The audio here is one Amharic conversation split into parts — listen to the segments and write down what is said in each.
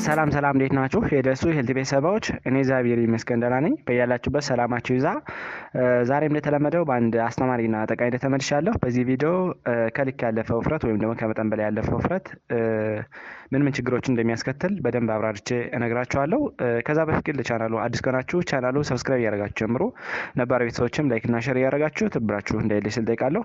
ሰላም እንዴት ናችሁ? የደሱ ሄልት ቤተሰቦች፣ እኔ እግዚአብሔር ይመስገን ደህና ነኝ። በያላችሁበት ሰላማችሁ ይዛ። ዛሬም እንደተለመደው በአንድ አስተማሪና ጠቃሚ ተመልሻለሁ። በዚህ ቪዲዮ ከልክ ያለፈ ውፍረት ወይም ደግሞ ከመጠን በላይ ያለፈ ውፍረት ምን ችግሮችን እንደሚያስከትል በደንብ አብራርቼ እነግራችኋለሁ። ከዛ በፊት ግን ለቻናሉ አዲስ ከሆናችሁ ቻናሉ ሰብስክራይብ እያደረጋችሁ ጀምሩ። ነባር ቤተሰቦችም ላይክ እና ሼር እያደረጋችሁ ትብብራችሁ እንዳይለይ ስል ጠይቃለሁ።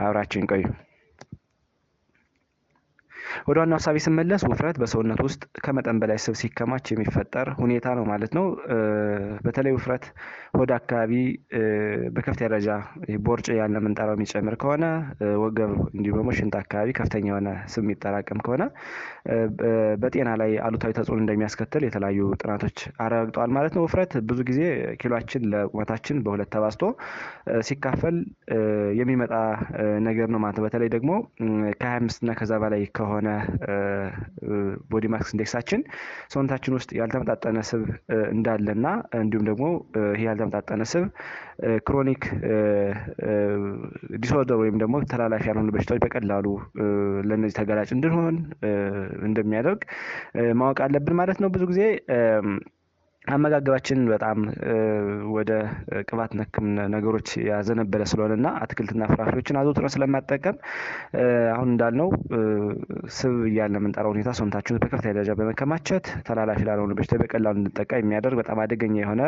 አብራችሁን ቆዩ። ወደ ዋናው ሀሳቤ ስመለስ ውፍረት በሰውነት ውስጥ ከመጠን በላይ ስብ ሲከማች የሚፈጠር ሁኔታ ነው ማለት ነው። በተለይ ውፍረት ሆድ አካባቢ በከፍተኛ ደረጃ ቦርጭ ያለ የምንጠራው የሚጨምር ከሆነ፣ ወገብ እንዲሁም ደግሞ ሽንጥ አካባቢ ከፍተኛ የሆነ ስብ የሚጠራቀም ከሆነ በጤና ላይ አሉታዊ ተጽዕኖ እንደሚያስከትል የተለያዩ ጥናቶች አረጋግጠዋል ማለት ነው። ውፍረት ብዙ ጊዜ ኪሎአችን ለቁመታችን በሁለት ተባዝቶ ሲካፈል የሚመጣ ነገር ነው ማለት ነው። በተለይ ደግሞ ከ25 እና ከዛ በላይ ከሆነ ቦዲ ማስ ኢንዴክሳችን ሰውነታችን ውስጥ ያልተመጣጠነ ስብ እንዳለና እንዲሁም ደግሞ ይሄ ያልተመጣጠነ ስብ ክሮኒክ ዲስኦርደር ወይም ደግሞ ተላላፊ ያልሆኑ በሽታዎች በቀላሉ ለነዚህ ተጋላጭ እንድንሆን እንደሚያደርግ ማወቅ አለብን ማለት ነው። ብዙ ጊዜ አመጋገባችን በጣም ወደ ቅባት ነክ ነገሮች ያዘነበለ ስለሆነና አትክልትና ፍራፍሬዎችን አዘውትረን ስለማጠቀም አሁን እንዳልነው ስብ እያለ የምንጠራው ሁኔታ ሰውነታችን በከፍተኛ ደረጃ በመከማቸት ተላላፊ ላልሆኑ በሽታዎች በቀላሉ እንድንጠቃ የሚያደርግ በጣም አደገኛ የሆነ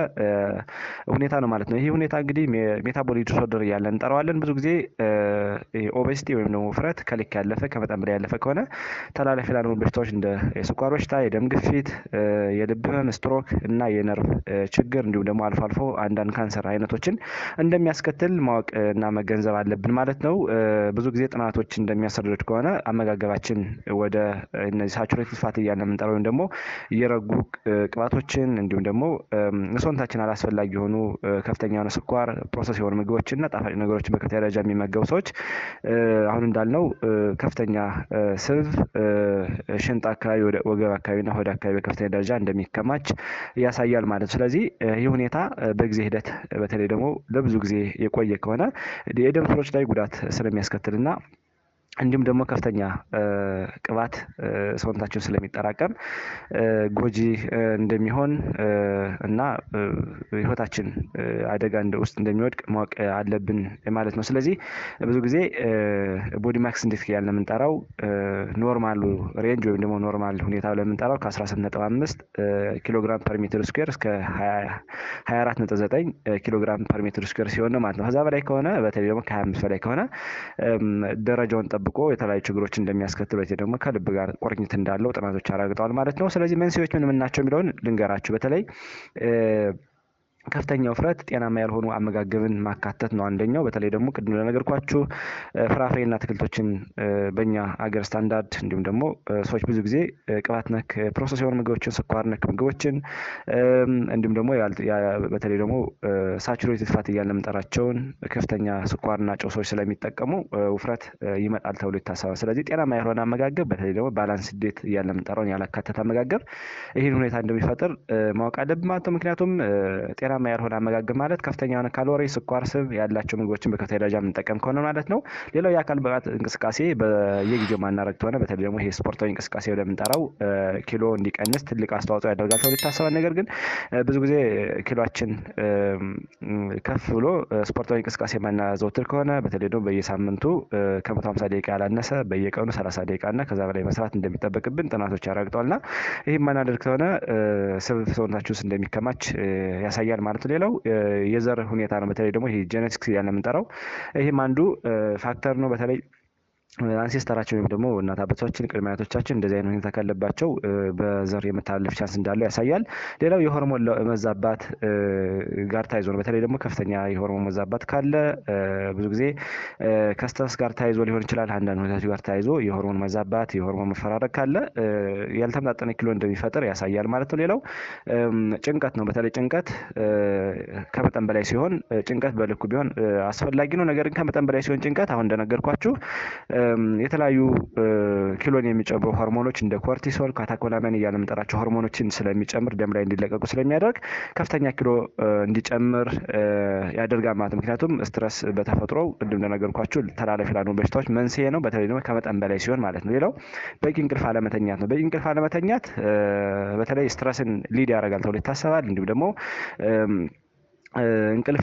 ሁኔታ ነው ማለት ነው። ይህ ሁኔታ እንግዲህ ሜታቦሊክ ዲስኦርደር እያለ እንጠራዋለን። ብዙ ጊዜ ኦቤሲቲ ወይም ደግሞ ውፍረት ከልክ ያለፈ ከመጠን በላይ ያለፈ ከሆነ ተላላፊ ላልሆኑ በሽታዎች እንደ የስኳር በሽታ፣ የደም ግፊት፣ የልብ ህመም፣ ስትሮክ እና የነርቭ ችግር እንዲሁም ደግሞ አልፎ አልፎ አንዳንድ ካንሰር አይነቶችን እንደሚያስከትል ማወቅ እና መገንዘብ አለብን ማለት ነው። ብዙ ጊዜ ጥናቶች እንደሚያስረዱት ከሆነ አመጋገባችን ወደ እነዚህ ሳቹሬትድ ፋት እያለ የምንጠራው ወይም ደግሞ የረጉ ቅባቶችን እንዲሁም ደግሞ ሰውነታችን አላስፈላጊ የሆኑ ከፍተኛ የሆነ ስኳር፣ ፕሮሰስ የሆኑ ምግቦችና ጣፋጭ ነገሮችን በከፍተኛ ደረጃ የሚመገቡ ሰዎች አሁን እንዳልነው ከፍተኛ ስብ ሽንጥ አካባቢ፣ ወገብ አካባቢና ሆድ አካባቢ በከፍተኛ ደረጃ እንደሚከማች ያሳያል ማለት ነው። ስለዚህ ይህ ሁኔታ በጊዜ ሂደት በተለይ ደግሞ ለብዙ ጊዜ የቆየ ከሆነ የደም ስሮች ላይ ጉዳት ስለሚያስከትልና እንዲሁም ደግሞ ከፍተኛ ቅባት ሰውነታችን ስለሚጠራቀም ጎጂ እንደሚሆን እና ህይወታችን አደጋ ውስጥ እንደሚወድቅ ማወቅ አለብን ማለት ነው። ስለዚህ ብዙ ጊዜ ቦዲ ማስ ኢንዴክስ ያለ የምንጠራው ኖርማሉ ሬንጅ ወይም ደግሞ ኖርማል ሁኔታ ለምንጠራው ከ18.5 ኪሎ ግራም ፐር ሜትር ስኩዌር እስከ 24.9 ኪሎ ግራም ፐር ሜትር ስኩዌር ሲሆን ነው ማለት ነው። ከዛ በላይ ከሆነ በተለይ ደግሞ ከ25 በላይ ከሆነ ደረጃውን ጠብቆ የተለያዩ ችግሮች እንደሚያስከትሉ ወይ ደግሞ ከልብ ጋር ቁርኝት እንዳለው ጥናቶች አረጋግጠዋል ማለት ነው። ስለዚህ መንስኤዎች ምን ናቸው የሚለውን ልንገራችሁ። በተለይ ከፍተኛ ውፍረት ጤናማ ያልሆኑ አመጋገብን ማካተት ነው አንደኛው። በተለይ ደግሞ ቅድም ለነገርኳችሁ ፍራፍሬና አትክልቶችን በእኛ አገር ስታንዳርድ እንዲሁም ደግሞ ሰዎች ብዙ ጊዜ ቅባት ነክ ፕሮሰስ የሆኑ ምግቦችን፣ ስኳር ነክ ምግቦችን እንዲሁም ደግሞ በተለይ ደግሞ ሳቹሬትድ ፋት እያልን የምንጠራቸውን ከፍተኛ ስኳርና ጨው ሰዎች ስለሚጠቀሙ ውፍረት ይመጣል ተብሎ ይታሰባል። ስለዚህ ጤናማ ያልሆነ አመጋገብ በተለይ ደግሞ ባላንስ ዴት እያልን የምንጠራውን ያላካተተ አመጋገብ ይህን ሁኔታ እንደሚፈጥር ማወቅ አለብን ማለት ነው። ምክንያቱም ጤናማ ያልሆነ አመጋገብ ማለት ከፍተኛ የሆነ ካሎሪ፣ ስኳር፣ ስብ ያላቸው ምግቦችን በከፍተኛ ደረጃ የምንጠቀም ከሆነ ማለት ነው። ሌላው የአካል ብቃት እንቅስቃሴ በየጊዜው ማናረግ ከሆነ በተለይ ደግሞ ይሄ ስፖርታዊ እንቅስቃሴ ወደምንጠራው ኪሎ እንዲቀንስ ትልቅ አስተዋጽኦ ያደርጋል ተብሎ ይታሰባል። ነገር ግን ብዙ ጊዜ ኪሎአችን ከፍ ብሎ ስፖርታዊ እንቅስቃሴ ማናዘወትር ከሆነ በተለይ ደግሞ በየሳምንቱ ከ150 ደቂቃ ያላነሰ በየቀኑ 30 ደቂቃ እና ከዛ በላይ መስራት እንደሚጠበቅብን ጥናቶች ያረጋግጠዋልና ይህም ማናደርግ ከሆነ ስብ ሰውነታችን ውስጥ እንደሚከማች ያሳያል ማለት ነው። ሌላው የዘር ሁኔታ ነው። በተለይ ደግሞ ይሄ ጄኔቲክስ ያለ የምንጠራው ይህም አንዱ ፋክተር ነው። በተለይ አንሴስተራችን ወይም ደግሞ እናት አባቶቻችን ቅድመ አያቶቻችን እንደዚህ አይነት ሁኔታ ካለባቸው በዘር የመተላለፍ ቻንስ እንዳለው ያሳያል። ሌላው የሆርሞን መዛባት ጋር ታይዞ ነው። በተለይ ደግሞ ከፍተኛ የሆርሞን መዛባት ካለ ብዙ ጊዜ ከስትረስ ጋር ታይዞ ሊሆን ይችላል። አንዳንድ ሁኔታዎች ጋር ታይዞ የሆርሞን መዛባት፣ የሆርሞን መፈራረቅ ካለ ያልተመጣጠነ ኪሎ እንደሚፈጥር ያሳያል ማለት ነው። ሌላው ጭንቀት ነው። በተለይ ጭንቀት ከመጠን በላይ ሲሆን ጭንቀት በልኩ ቢሆን አስፈላጊ ነው። ነገር ግን ከመጠን በላይ ሲሆን ጭንቀት አሁን እንደነገርኳችሁ የተለያዩ ኪሎን የሚጨምሩ ሆርሞኖች እንደ ኮርቲሶል፣ ካታኮላሚን እያልን የምንጠራቸው ሆርሞኖችን ስለሚጨምር ደም ላይ እንዲለቀቁ ስለሚያደርግ ከፍተኛ ኪሎ እንዲጨምር ያደርጋል ማለት ነው። ምክንያቱም ስትረስ በተፈጥሮ ቅድም እንደነገርኳችሁ ተላላፊ ላልሆኑ በሽታዎች መንስኤ ነው፣ በተለይ ደግሞ ከመጠን በላይ ሲሆን ማለት ነው። ሌላው በቂ እንቅልፍ አለመተኛት ነው። በቂ እንቅልፍ አለመተኛት በተለይ ስትረስን ሊድ ያደርጋል ተብሎ ይታሰባል። እንዲሁም ደግሞ እንቅልፍ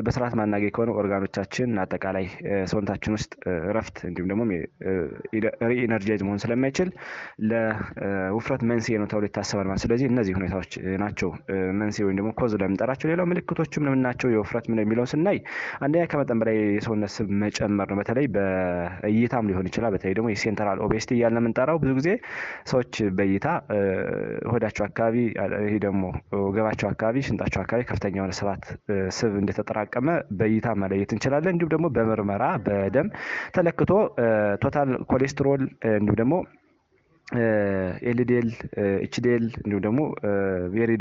በስርዓት ማናገኝ ከሆነ ኦርጋኖቻችን አጠቃላይ ሰውነታችን ውስጥ እረፍት እንዲሁም ደግሞ ኢነርጃይዝ መሆን ስለማይችል ለውፍረት መንስኤ ነው ተብሎ ይታሰባል ማለት። ስለዚህ እነዚህ ሁኔታዎች ናቸው መንስኤ ወይም ደግሞ ኮዝ ለምንጠራቸው። ሌላው ምልክቶችም ምን ናቸው የውፍረት ምን የሚለውን ስናይ አንደኛ ከመጠን በላይ የሰውነት ስብ መጨመር ነው። በተለይ በእይታም ሊሆን ይችላል። በተለይ ደግሞ የሴንትራል ኦቤሲቲ እያልን የምንጠራው ብዙ ጊዜ ሰዎች በእይታ ሆዳቸው አካባቢ ይሄ ደግሞ ወገባቸው አካባቢ ሽንጣቸው አካባቢ ከፍተኛ የሆነ ስብ እንደተጠራቀመ በእይታ መለየት እንችላለን። እንዲሁም ደግሞ በምርመራ በደም ተለክቶ ቶታል ኮሌስትሮል እንዲሁም ደግሞ ኤልዲኤል፣ ኤችዲኤል እንዲሁም ደግሞ ቬሪ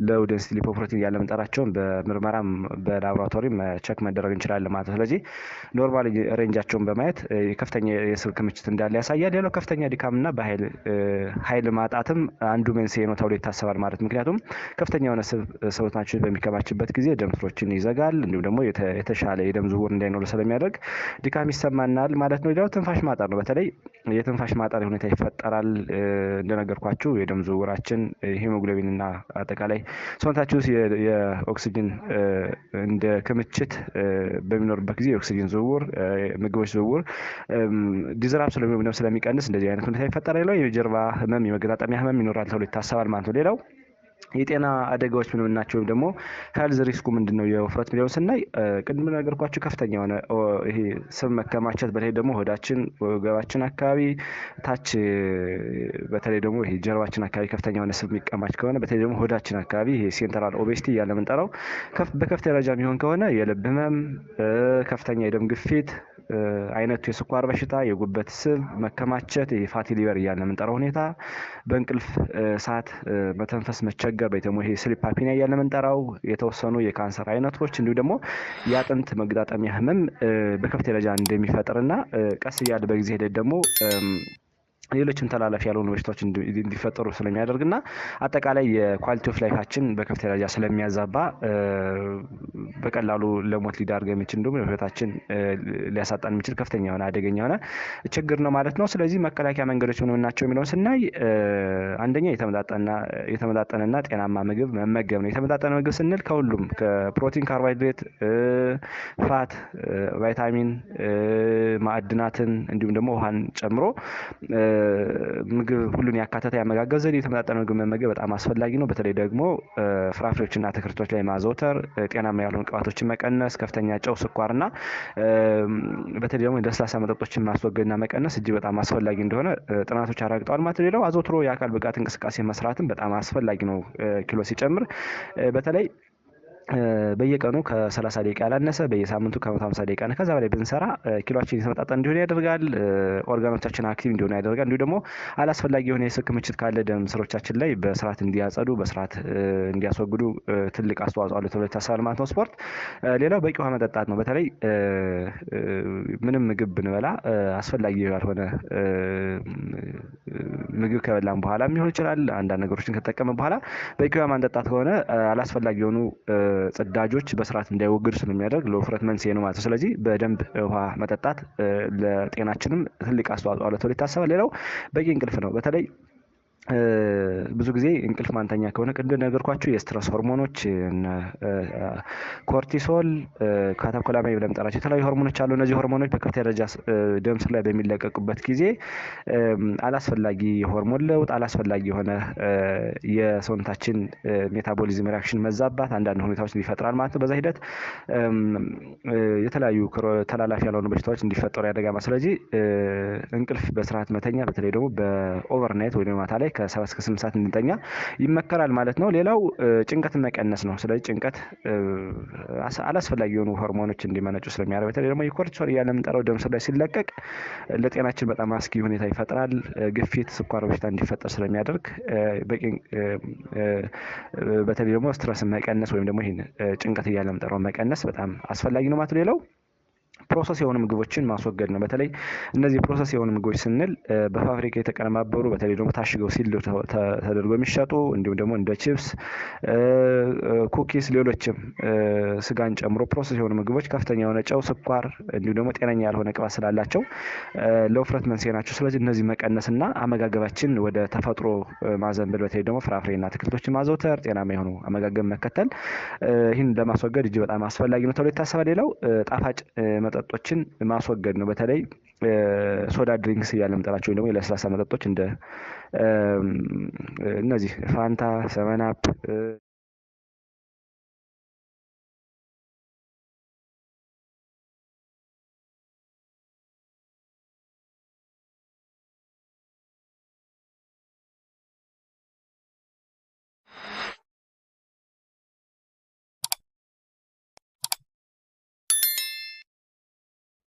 ሎው ዴንሲቲ ሊፖፕሮቲን እያልን የምንጠራቸውን በምርመራም በላቦራቶሪም ቸክ መደረግ እንችላለን ማለት ነው። ስለዚህ ኖርማል ሬንጃቸውን በማየት ከፍተኛ የስብ ክምችት እንዳለ ያሳያል። ሌላው ከፍተኛ ድካምና ኃይል ማጣትም አንዱ መንስኤ ነው ተብሎ ይታሰባል ማለት ምክንያቱም ከፍተኛ የሆነ ስብ ሰውነታችን በሚከማችበት ጊዜ ደም ስሮችን ይዘጋል። እንዲሁም ደግሞ የተሻለ የደም ዝውውር እንዳይኖር ስለሚያደርግ ድካም ይሰማናል ማለት ነው። ሌላው ትንፋሽ ማጠር ነው። በተለይ የትንፋሽ ማጠር ሁኔታ ይፈጠራል። እንደነገርኳችሁ የደም ዝውውራችን ሂሞግሎቢን እና አጠቃላይ ሰውነታችን ውስጥ የኦክሲጅን እንደ ክምችት በሚኖርበት ጊዜ የኦክሲጅን ዝውውር ምግቦች ዝውውር ዲዝራፕ ስለሚቀንስ እንደዚህ አይነት ሁኔታ ይፈጠራል። የጀርባ ህመም፣ የመገጣጠሚያ ህመም ይኖራል ተብሎ ይታሰባል ማለት ነው። ሌላው የጤና አደጋዎች ምን ናቸው ወይም ደግሞ ሄልዝ ሪስኩ ምንድነው የውፍረት ሚሊዮን ስናይ ቅድም ነገርኳችሁ ከፍተኛ የሆነ ይሄ ስብ መከማቸት በተለይ ደግሞ ሆዳችን ወገባችን አካባቢ ታች በተለይ ደግሞ ይሄ ጀርባችን አካባቢ ከፍተኛ የሆነ ስብ የሚቀማች ከሆነ በተለይ ደግሞ ሆዳችን አካባቢ ይሄ ሴንትራል ኦቤሲቲ እያልን የምንጠራው በከፍተኛ ደረጃ የሚሆን ከሆነ የልብ ህመም፣ ከፍተኛ የደም ግፊት አይነቱ የስኳር በሽታ፣ የጉበት ስብ መከማቸት፣ የፋቲ ሊቨር እያልን የምንጠራው ሁኔታ፣ በእንቅልፍ ሰዓት መተንፈስ መቸገር በተሞ ይሄ ስሊፕ አፒኒያ እያልን የምንጠራው የተወሰኑ የካንሰር አይነቶች እንዲሁም ደግሞ የአጥንት መገጣጠሚያ ህመም በከፍተኛ ደረጃ እንደሚፈጥርና ቀስ እያለ በጊዜ ሂደት ደግሞ ሌሎችም ተላላፊ ያልሆኑ በሽታዎች እንዲፈጠሩ ስለሚያደርግና አጠቃላይ የኳሊቲ ኦፍ ላይፋችን በከፍተኛ ደረጃ ስለሚያዛባ በቀላሉ ለሞት ሊዳርግ የሚችል እንደውም ህይወታችን ሊያሳጣን የሚችል ከፍተኛ የሆነ አደገኛ የሆነ ችግር ነው ማለት ነው። ስለዚህ መከላከያ መንገዶች ምን ናቸው የሚለውን ስናይ አንደኛ የተመጣጠነና ጤናማ ምግብ መመገብ ነው። የተመጣጠነ ምግብ ስንል ከሁሉም ከፕሮቲን፣ ካርቦሃይድሬት፣ ፋት፣ ቫይታሚን፣ ማዕድናትን እንዲሁም ደግሞ ውሃን ጨምሮ ምግብ ሁሉን ያካተተ ያመጋገብ ዘዴ የተመጣጠነ ምግብ መመገብ በጣም አስፈላጊ ነው። በተለይ ደግሞ ፍራፍሬዎችና አትክልቶች ላይ ማዘውተር፣ ጤናማ ያልሆኑ ቅባቶችን መቀነስ፣ ከፍተኛ ጨው፣ ስኳርና በተለይ ደግሞ ለስላሳ መጠጦችን ማስወገድና መቀነስ እጅግ በጣም አስፈላጊ እንደሆነ ጥናቶች አረጋግጠዋል ማለት ነው። ሌላው አዘውትሮ የአካል ብቃት እንቅስቃሴ መስራትም በጣም አስፈላጊ ነው ኪሎ ሲጨምር በተለይ በየቀኑ ከ30 ደቂቃ ያላነሰ በየሳምንቱ ከ150 ደቂቃ እና ከዛ በላይ ብንሰራ ኪሎአችን የተመጣጠነ እንዲሆን ያደርጋል። ኦርጋኖቻችን አክቲቭ እንዲሆኑ ያደርጋል። እንዲሁ ደግሞ አላስፈላጊ የሆነ የስብ ክምችት ካለ ደም ስሮቻችን ላይ በስርዓት እንዲያጸዱ በስርዓት እንዲያስወግዱ ትልቅ አስተዋጽኦ አለው ተብሎ ይታሰባል ማለት ነው ስፖርት። ሌላው በቂ ውሃ መጠጣት ነው። በተለይ ምንም ምግብ ብንበላ አስፈላጊ ያልሆነ ምግብ ከበላን በኋላ ሊሆን ይችላል አንዳንድ ነገሮችን ከተጠቀመ በኋላ በቂ ውሃ ማንጠጣት ከሆነ አላስፈላጊ የሆኑ ጽዳጆች በስርዓት እንዳይወግዱ ስለሚያደርግ ለውፍረት መንስኤ ነው ማለት ነው። ስለዚህ በደንብ ውሃ መጠጣት ለጤናችንም ትልቅ አስተዋጽኦ አለው ተብሎ ይታሰባል። ሌላው በቂ እንቅልፍ ነው። በተለይ ብዙ ጊዜ እንቅልፍ ማንተኛ ከሆነ ቅድም ነገርኳችሁ የስትረስ ሆርሞኖች ኮርቲሶል፣ ካታኮላሚን ብለን የምንጠራቸው የተለያዩ ሆርሞኖች አሉ። እነዚህ ሆርሞኖች በከፍተኛ ደረጃ ደም ስር ላይ በሚለቀቁበት ጊዜ አላስፈላጊ የሆርሞን ለውጥ አላስፈላጊ የሆነ የሰውነታችን ሜታቦሊዝም ሪአክሽን መዛባት አንዳንድ ሁኔታዎች ይፈጥራል ማለት ነው። በዛ ሂደት የተለያዩ ተላላፊ ያልሆኑ በሽታዎች እንዲፈጠሩ ያደርጋል። ስለዚህ እንቅልፍ በስርዓት መተኛ በተለይ ደግሞ በኦቨርናይት ወይ ማታ ላይ ከ7 እስከ 8 ሰዓት እንድንተኛ ይመከራል ማለት ነው። ሌላው ጭንቀትን መቀነስ ነው። ስለዚህ ጭንቀት አላስፈላጊ የሆኑ ሆርሞኖች እንዲመነጩ ስለሚያደርግ በተለይ ደግሞ የኮርቲሶል እያልን የምንጠራው ደም ስር ላይ ሲለቀቅ ለጤናችን በጣም አስጊ ሁኔታ ይፈጥራል። ግፊት፣ ስኳር በሽታ እንዲፈጠር ስለሚያደርግ በተለይ ደግሞ ስትረስን መቀነስ ወይም ደግሞ ይሄን ጭንቀት እያልን የምንጠራው መቀነስ በጣም አስፈላጊ ነው ማለት ነው። ሌላው ፕሮሰስ የሆኑ ምግቦችን ማስወገድ ነው። በተለይ እነዚህ ፕሮሰስ የሆኑ ምግቦች ስንል በፋብሪካ የተቀነባበሩ በተለይ ደግሞ ታሽገው ሲል ተደርጎ የሚሸጡ እንዲሁም ደግሞ እንደ ቺፕስ፣ ኩኪስ፣ ሌሎችም ስጋን ጨምሮ ፕሮሰስ የሆኑ ምግቦች ከፍተኛ የሆነ ጨው፣ ስኳር እንዲሁም ደግሞ ጤነኛ ያልሆነ ቅባት ስላላቸው ለውፍረት መንስኤ ናቸው። ስለዚህ እነዚህ መቀነስና አመጋገባችን ወደ ተፈጥሮ ማዘንበል በተለይ ደግሞ ፍራፍሬና አትክልቶችን ማዘውተር፣ ጤናማ የሆኑ አመጋገብ መከተል ይህን ለማስወገድ እጅግ በጣም አስፈላጊ ነው ተብሎ ይታሰባል። ሌላው ጣፋጭ መጠጦችን ማስወገድ ነው። በተለይ ሶዳ ድሪንክስ እያለ የምንጠራቸው ወይም ደግሞ የለስላሳ መጠጦች እንደ እነዚህ ፋንታ፣ ሰቨን አፕ